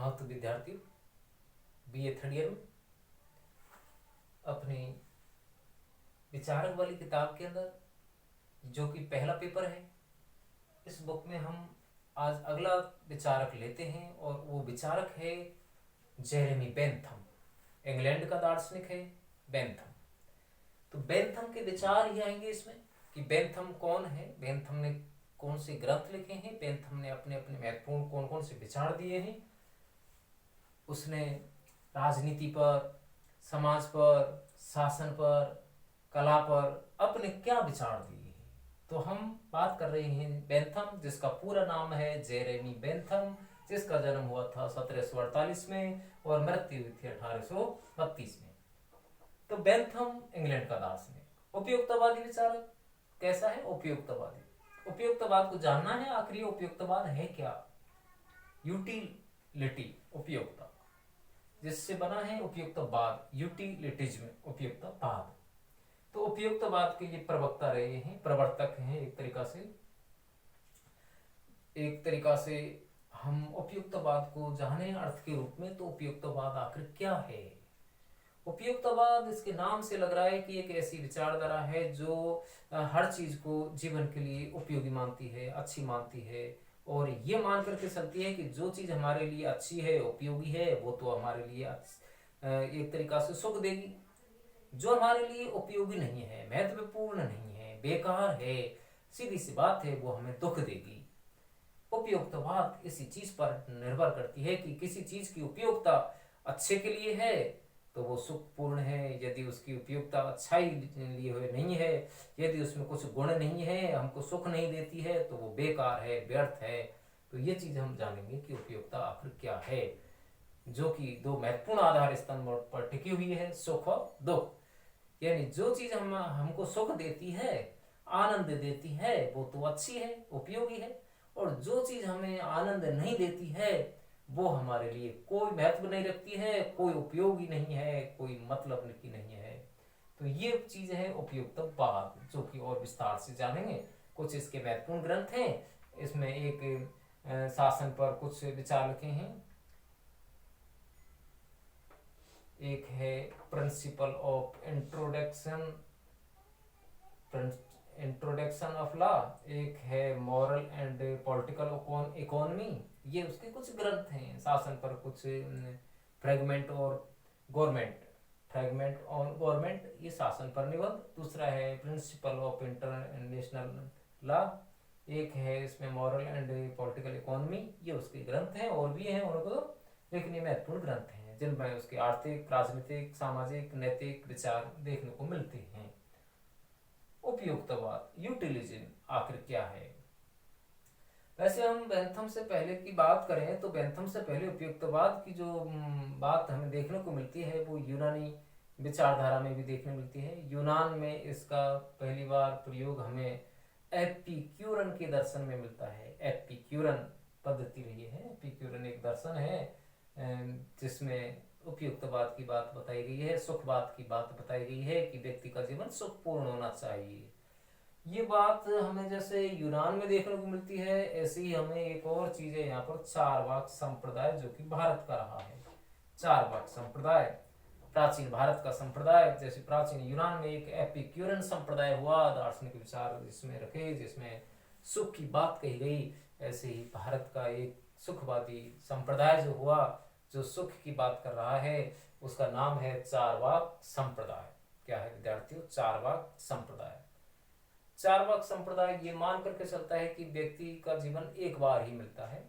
हाँ तो विद्यार्थियों, बीए थर्ड ईयर में अपनी विचारक वाली किताब के अंदर जो कि पहला पेपर है, इस बुक में हम आज अगला विचारक लेते हैं और वो विचारक है जेरेमी बेंथम। इंग्लैंड का दार्शनिक है बेंथम। तो बेंथम के विचार ही आएंगे इसमें कि बेंथम कौन है, बेंथम ने कौन से ग्रंथ लिखे हैं, बेंथम ने अपने अपने महत्वपूर्ण कौन कौन से विचार दिए हैं, उसने राजनीति पर, समाज पर, शासन पर, कला पर अपने क्या विचार दिए हैं। तो हम बात कर रहे हैं बेंथम, जिसका पूरा नाम है जेरेमी बेंथम, जिसका जन्म हुआ था 1748 में और मृत्यु हुई थी 1832 में। तो बेंथम इंग्लैंड का दार्शनिक, उपयुक्तवादी विचारक। कैसा है उपयुक्तवादी? उपयुक्तवाद को जानना है आखिर उपयुक्तवाद है क्या। यूटिलिटी, उपयुक्ता, जिससे बना है उपयुक्तवाद, यूटिलिटिज्म, उपयुक्तवाद। तो उपयुक्तवाद के ये प्रवक्ता रहे हैं, प्रवर्तक हैं। एक तरीका से हम उपयुक्तवाद को जाने अर्थ के रूप में, तो उपयुक्तवाद आखिर क्या है। उपयुक्तवाद, इसके नाम से लग रहा है कि एक ऐसी विचारधारा है जो हर चीज को जीवन के लिए उपयोगी मानती है, अच्छी मानती है, और ये मान करके चलती है कि जो चीज हमारे लिए अच्छी है, उपयोगी है, वो तो हमारे लिए एक तरीका से सुख देगी। जो हमारे लिए उपयोगी नहीं है, महत्वपूर्ण नहीं है, बेकार है, सीधी सी बात है, वो हमें दुख देगी। उपयुक्तवाद इसी चीज पर निर्भर करती है कि किसी चीज की उपयोगिता अच्छे के लिए है तो वो सुखपूर्ण है, यदि उसकी उपयोगिता अच्छाई लिए हुए नहीं है, यदि उसमें कुछ गुण नहीं है, हमको सुख नहीं देती है, तो वो बेकार है, व्यर्थ है। तो ये चीज हम जानेंगे कि उपयोगिता आखिर क्या है, जो कि दो महत्वपूर्ण आधार स्तंभ पर टिकी हुई है, सुख और दुख। यानी जो चीज हमको सुख देती है, आनंद देती है, वो तो अच्छी है, उपयोगी है, और जो चीज हमें आनंद नहीं देती है, वो हमारे लिए कोई महत्व नहीं रखती है, कोई उपयोगी नहीं है, कोई मतलब की नहीं है। तो ये चीज है उपयुक्तवाद, जो कि और विस्तार से जानेंगे। कुछ इसके महत्वपूर्ण ग्रंथ हैं, इसमें एक शासन पर कुछ विचार लिखे हैं। एक है principle of introduction of law, एक है मॉरल एंड पॉलिटिकल इकोनॉमी। ये उसके कुछ ग्रंथ हैं शासन पर। कुछ फ्रेगमेंट ऑन गवर्नमेंट, ये शासन पर निबंध। दूसरा है प्रिंसिपल ऑफ इंटरनेशनल लॉ, एक है इसमें मॉरल एंड पॉलिटिकल इकोनॉमी, ये उसके ग्रंथ हैं। और भी हैं उनको, लेकिन ये महत्वपूर्ण ग्रंथ हैं जिनमें उसके आर्थिक, राजनीतिक, सामाजिक, नैतिक विचार देखने को मिलते हैं। उपयुक्तवाद, यूटिलिज्म आखिर क्या है। वैसे हम बेंथम से पहले की बात करें तो बेंथम से पहले उपयुक्तवाद की जो बात हमें देखने को मिलती है, वो यूनानी विचारधारा में भी देखने मिलती है। यूनान में इसका पहली बार प्रयोग हमें एपिक्यूरन के दर्शन में मिलता है। एपिक्यूरन पद्धति रही है, एपिक्यूरन एक दर्शन है जिसमें उपयुक्तवाद की बात बताई गई है, सुखवाद की बात बताई गई है कि व्यक्ति का जीवन सुखपूर्ण होना चाहिए। ये बात हमें जैसे यूनान में देखने को मिलती है, ऐसे ही हमें एक और चीज है यहाँ पर, चारवाक संप्रदाय, जो कि भारत का रहा है। चारवाक संप्रदाय प्राचीन भारत का संप्रदाय, जैसे प्राचीन यूनान में एक एपिक्यूरन संप्रदाय हुआ, दार्शनिक विचार जिसमें रखे, जिसमें सुख की बात कही गई, ऐसे ही भारत का एक सुखवादी संप्रदाय जो हुआ, जो सुख की बात कर रहा है, उसका नाम है चारवाक संप्रदाय। क्या है विद्यार्थियों? चारवाक संप्रदाय। चारवाक संप्रदाय ये मान करके चलता है कि व्यक्ति का जीवन एक बार ही मिलता है,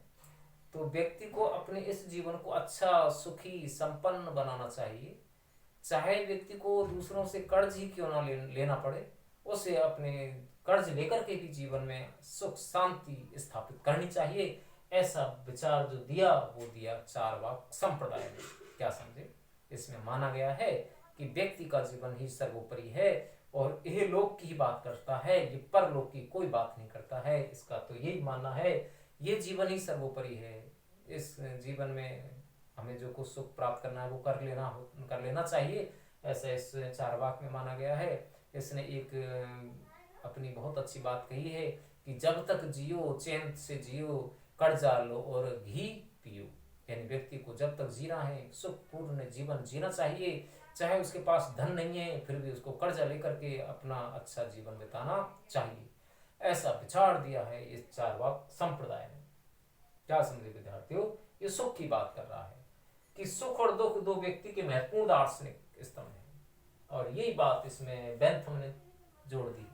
तो व्यक्ति को अपने इस जीवन को अच्छा, सुखी, संपन्न बनाना चाहिए। चाहे व्यक्ति को दूसरों से कर्ज ही क्यों ना लेना पड़े, उसे अपने कर्ज लेकर के भी जीवन में सुख शांति स्थापित करनी चाहिए। ऐसा विचार जो दिया, वो दिया चारवाक संप्रदाय ने। क्या समझे? इसमें माना गया है कि व्यक्ति का जीवन ही सर्वोपरि है और यह लोक की ही बात करता है, ये परलोक की कोई बात नहीं करता है। इसका तो यही मानना है, ये जीवन ही सर्वोपरि है। इस जीवन में हमें जो कुछ सुख प्राप्त करना है वो कर लेना चाहिए, ऐसा इस चारवाक में माना गया है। इसने एक अपनी बहुत अच्छी बात कही है कि जब तक जियो चैन से जियो, कर्जा लो और घी पियो। यानी व्यक्ति को जब तक जीना है सुखपूर्ण जीवन जीना चाहिए, चाहे उसके पास धन नहीं है फिर भी उसको कर्जा लेकर के अपना अच्छा जीवन बिताना चाहिए। ऐसा विचार दिया है इस चारवाक संप्रदाय ने। क्या समझे विद्यार्थियों, ये सुख की बात कर रहा है कि सुख और दुख दो व्यक्ति के महत्वपूर्ण दार्शनिक स्तंभ है, और यही बात इसमें बेंथम ने जोड़ दी।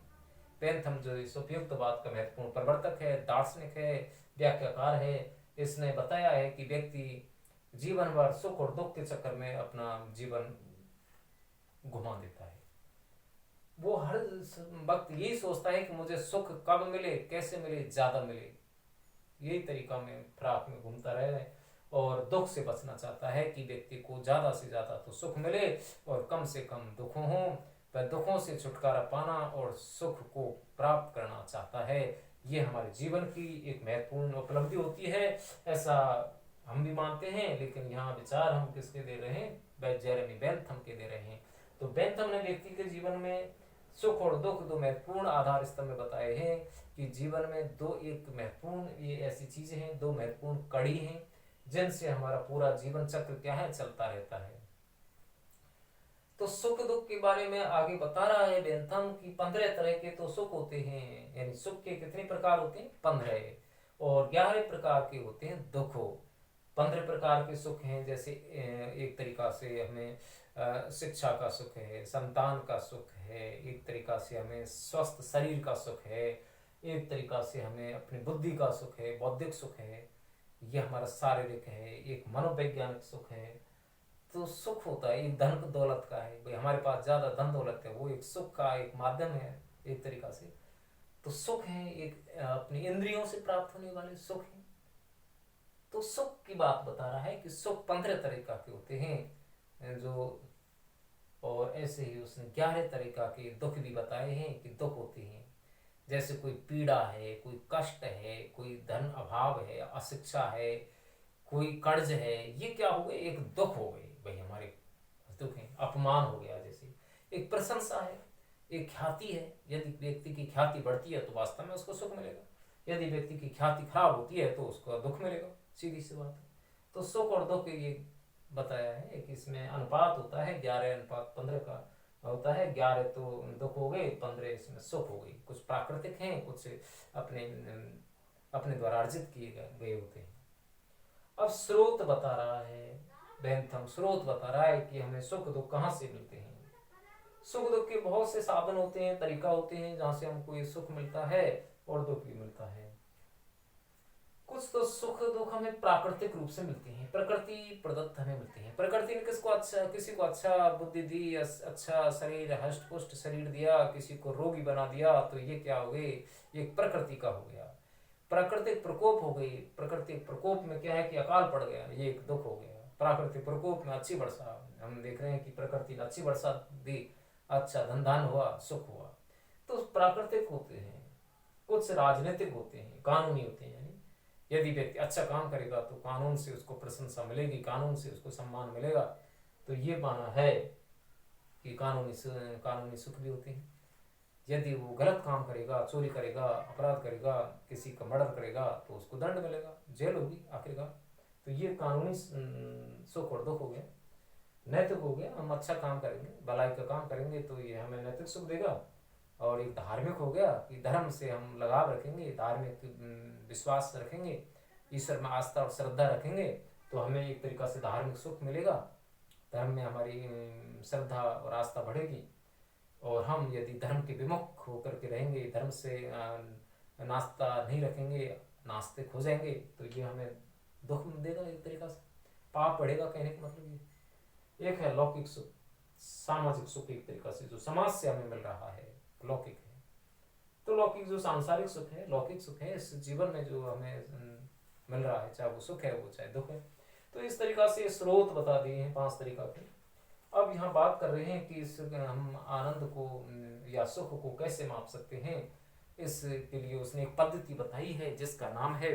बेंथम जो इस उपयुक्त बात का महत्वपूर्ण प्रवर्तक है, दार्शनिक है, व्याख्याकार है, इसने बताया है कि व्यक्ति जीवन भर सुख और दुख के चक्कर में अपना जीवन घुमा देता है। वो हर वक्त यही सोचता है कि मुझे सुख कब मिले, कैसे मिले, ज्यादा मिले, यही तरीका में फ्राक में घूमता रहे, और दुख से बचना चाहता है कि व्यक्ति को ज्यादा से ज्यादा तो सुख मिले और कम से कम दुख हो, वह दुखों से छुटकारा पाना और सुख को प्राप्त करना चाहता है। ये हमारे जीवन की एक महत्वपूर्ण उपलब्धि होती है, ऐसा हम भी मानते हैं। लेकिन यहाँ विचार हम किसके दे रहे हैं, जेरेमी बेंथम के दे रहे हैं। तो बेंथम ने व्यक्ति के जीवन में सुख और दुख दो महत्वपूर्ण आधार स्तंभ बताए हैं कि जीवन में दो एक महत्वपूर्ण ये ऐसी चीजें हैं, दो महत्वपूर्ण कड़ी हैं जिनसे हमारा पूरा जीवन चक्र क्या है, चलता रहता है। तो सुख दुख के बारे में आगे बता रहा है बेंथम कि 15 तरह के तो सुख होते हैं, यानी सुख के कितने प्रकार होते हैं, 15, और 11 प्रकार के होते हैं दुख। 15 प्रकार के सुख हैं, जैसे एक तरीका से हमें शिक्षा का सुख है, संतान का सुख है, एक तरीका से हमें स्वस्थ शरीर का सुख है, एक तरीका से हमें अपनी बुद्धि का सुख है, बौद्धिक सुख है, ये हमारा शारीरिक है, एक मनोवैज्ञानिक सुख है। तो सुख होता है एक धन दौलत का है, भाई हमारे पास ज्यादा धन दौलत है, वो एक सुख का एक माध्यम है एक तरीका से। तो सुख है एक अपनी इंद्रियों से प्राप्त होने वाले सुख है। तो सुख की बात बता रहा है कि सुख 15 तरीका के होते हैं जो, और ऐसे ही उसने 11 तरीका के दुख भी बताए हैं कि दुख होते हैं। जैसे कोई पीड़ा है, कोई कष्ट है, कोई धन अभाव है, अशिक्षा है, कोई कर्ज है, ये क्या हो गए, एक दुख हो गए भाई हमारे दुख है। अपमान हो गया, जैसे एक प्रशंसा है, एक ख्याति है, यदि व्यक्ति की ख्याति बढ़ती है तो वास्तव में उसको सुख मिलेगा, यदि व्यक्ति की ख्याति खराब होती है तो उसको दुख मिलेगा, सीधी सी बात है। तो सुख और दुख ये बताया है कि इसमें अनुपात होता है 11:15 का होता है। 11 तो दुख हो गए, 15 इसमें सुख हो गई। कुछ प्राकृतिक हैं, कुछ अपने अपने द्वारा अर्जित किए गए होते हैं। अब स्रोत बता रहा है बेंथम, स्रोत बता रहा है कि हमें सुख दुख कहाँ से मिलते हैं। सुख दुख के बहुत से साधन होते हैं, तरीका होते हैं जहाँ से हमको ये सुख मिलता है और दुख भी मिलता है। कुछ तो सुख दुख हमें प्राकृतिक रूप से मिलते हैं, प्रकृति प्रदत्त हमें मिलते हैं। प्रकृति ने किसी को अच्छा बुद्धि दी, अच्छा शरीर, हष्ट पुष्ट शरीर दिया, किसी को रोगी बना दिया, तो ये क्या हो गए, ये प्रकृति का हो गया। प्राकृतिक प्रकोप हो गई, प्राकृतिक प्रकोप में क्या है कि अकाल पड़ गया, ये एक दुख हो गया। प्राकृतिक प्रकोप में अच्छी वर्षा, हम देख रहे हैं कि प्रकृति ने अच्छी वर्षा दी, अच्छा धन धान हुआ, सुख हुआ। तो प्राकृतिक होते हैं। कुछ राजनीतिक होते हैं, कानूनी होते हैं, यदि व्यक्ति अच्छा काम करेगा तो कानून से उसको प्रशंसा मिलेगी, कानून से उसको सम्मान मिलेगा। तो ये माना है कि कानूनी सुख भी होते हैं। यदि वो गलत काम करेगा, चोरी करेगा, अपराध करेगा, किसी का मर्डर करेगा तो उसको दंड मिलेगा, जेल होगी आखिरकार। तो ये कानूनी सुख और दुख हो गया। नैतिक हो गया, हम अच्छा काम करेंगे, भलाई का काम करेंगे तो ये हमें नैतिक सुख देगा। और एक धार्मिक हो गया कि धर्म से हम लगाव रखेंगे, धार्मिक विश्वास रखेंगे, ईश्वर में आस्था और श्रद्धा रखेंगे तो हमें एक तरीका से धार्मिक सुख मिलेगा। धर्म में हमारी श्रद्धा और आस्था बढ़ेगी। और हम यदि धर्म के विमुख होकर के रहेंगे, धर्म से नास्ता नहीं रखेंगे, नास्तिक हो जाएंगे, तो ये हमें दुख देगा एक तरीका से, पाप बढ़ेगा। कहने का मतलब ये एक है लौकिक सुख, सामाजिक सुख एक तरीका से जो समाज से हमें मिल रहा है, लौकिक है। तो लौकिक जो सांसारिक सुख है, लौकिक सुख है, इस जीवन में जो हमें मिल रहा है, चाहे वो सुख है वो चाहे दुख है। तो इस तरीका से स्रोत बता दिए हैं 5 तरीका के। अब यहाँ बात कर रहे हैं कि इस हम आनंद को या सुख को कैसे माप सकते हैं। इसके लिए उसने एक पद्धति बताई है जिसका नाम है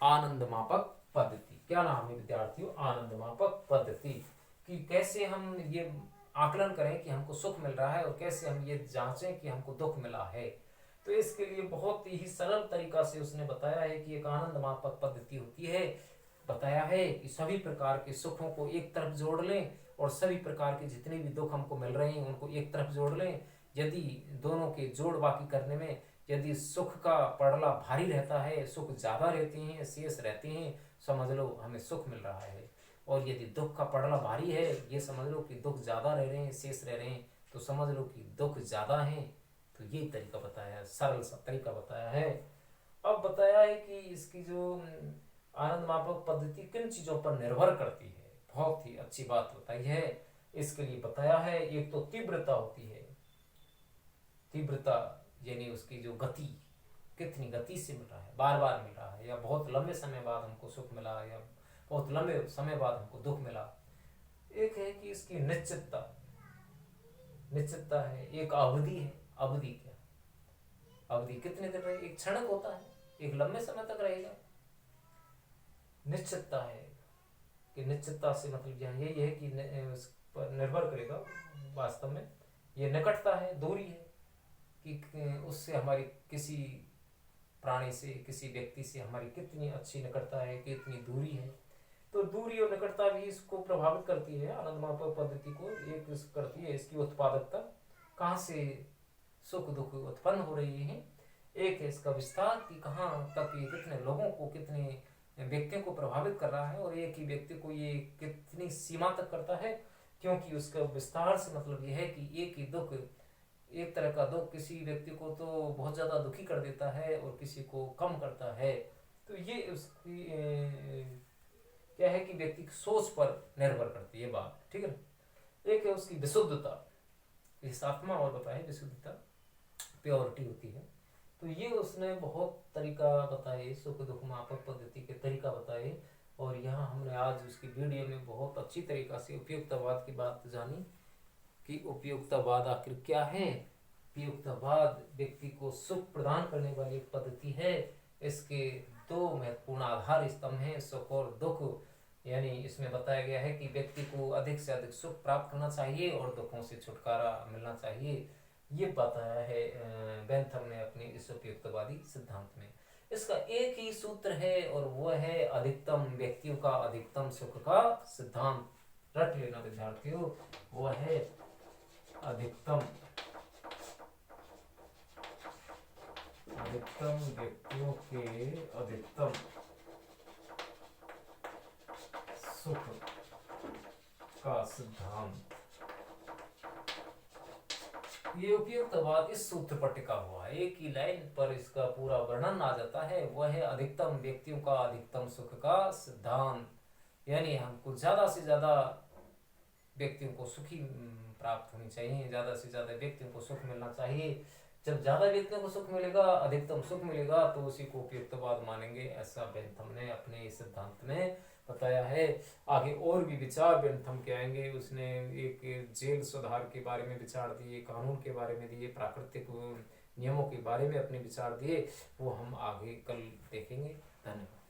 आनंद मापक पद्धति। क्या नाम है विद्यार्थियों, आनंद मापक पद्धति। कि कैसे हम ये आकलन करें कि हमको सुख मिल रहा है और कैसे हम ये जांचें कि हमको दुख मिला है। तो इसके लिए बहुत ही सरल तरीका से उसने बताया है कि एक आनंद मापक पद्धति होती है बताया है कि सभी प्रकार के सुखों को एक तरफ जोड़ लें और सभी प्रकार के जितने भी दुख हमको मिल रहे हैं उनको एक तरफ जोड़ लें। यदि दोनों के जोड़ बाकी करने में यदि सुख का पड़ला भारी रहता है, सुख ज़्यादा रहते हैं, शेष रहते हैं, समझ लो हमें सुख मिल रहा है। और यदि दुख का पड़ला भारी है, ये समझ लो कि दुख ज़्यादा रह रहे हैं, शेष रह रहे हैं, तो समझ लो कि दुख ज़्यादा है। तो ये तरीका बताया है, सरल सा तरीका बताया है। अब बताया है कि इसकी जो आनंद मापक पद्धति किन चीज़ों पर निर्भर करती है, बहुत ही अच्छी बात बताई है। इसके लिए बताया है, एक तो तीव्रता होती है, तीव्रता यानी उसकी जो गति, कितनी गति से मिल रहा है, बार बार मिल रहा है, या बहुत लंबे समय बाद हमको सुख मिला, या बहुत लंबे समय बाद हमको दुख मिला। एक है कि इसकी निश्चितता, निश्चितता है। एक अवधि है, अवधि क्या, अवधि कितने दिन रहे, एक क्षणिक होता है, एक लंबे समय तक रहेगा। निश्चितता है कि निश्चितता से मतलब यहाँ यही है कि उस पर निर्भर करेगा वास्तव में। ये निकटता है, दूरी है कि उससे हमारी किसी प्राणी से, किसी व्यक्ति से हमारी कितनी अच्छी निकटता है, कितनी दूरी है। तो दूरी और निकटता भी इसको प्रभावित करती है, आनंद मापक पद्धति को। एक करती है इसकी उत्पादकता, कहाँ से सुख दुख उत्पन्न हो रही है। एक है इसका विस्तार कि कहाँ तक ये कितने लोगों को, कितने व्यक्तियों को प्रभावित कर रहा है, और एक ही व्यक्ति को ये कितनी सीमा तक करता है। क्योंकि उसका विस्तार से मतलब ये है कि एक ही दुख, एक तरह का दुख किसी व्यक्ति को तो बहुत ज़्यादा दुखी कर देता है और किसी को कम करता है। तो ये उसकी क्या है कि व्यक्ति की सोच पर निर्भर करती है बात, ठीक है ना। एक है उसकी विशुद्धता, इस आत्मा और बताए विशुद्धता, प्योरिटी होती है। तो ये उसने बहुत तरीका बताए, सुख दुख मापक पद्धति के तरीका बताए। और यहाँ हमने आज उसकी वीडियो में बहुत अच्छी तरीका से उपयुक्तवाद की बात जानी कि उपयुक्तवाद आखिर क्या है। उपयुक्तवाद व्यक्ति को सुख प्रदान करने वाली एक पद्धति है। इसके दो महत्वपूर्ण आधार स्तंभ हैं, सुख और दुख। यानी इसमें बताया गया है कि व्यक्ति को अधिक से अधिक सुख प्राप्त करना चाहिए और दुखों से छुटकारा मिलना चाहिए। ये बताया है बेंथम ने अपने इस उपयुक्तवादी सिद्धांत में। इसका एक ही सूत्र है और वह है अधिकतम व्यक्तियों का अधिकतम सुख का सिद्धांत। रट लेना विद्यार्थियों, वह है अधिकतम व्यक्तियों के अधिकतम सुख का सिद्धांत। ये उपयुक्तवाद इस सूत्र पर टिका हुआ है, एक ही लाइन पर इसका पूरा वर्णन आ जाता है। वह है अधिकतम व्यक्तियों का अधिकतम सुख का सिद्धांत। यानी हमको ज्यादा से ज्यादा व्यक्तियों को सुखी प्राप्त होनी चाहिए, ज्यादा से ज्यादा व्यक्तियों को सुख मिलना चाहिए। जब ज्यादा व्यक्तियों को सुख मिलेगा, अधिकतम सुख मिलेगा, तो उसी को उपयुक्तवाद मानेंगे, ऐसा बेंथम ने अपने इस सिद्धांत में बताया है। आगे और भी विचार बेंथम के आएंगे। उसने एक जेल सुधार के बारे में विचार दिए, कानून के बारे में दिए, प्राकृतिक नियमों के बारे में अपने विचार दिए। वो हम आगे कल देखेंगे। धन्यवाद।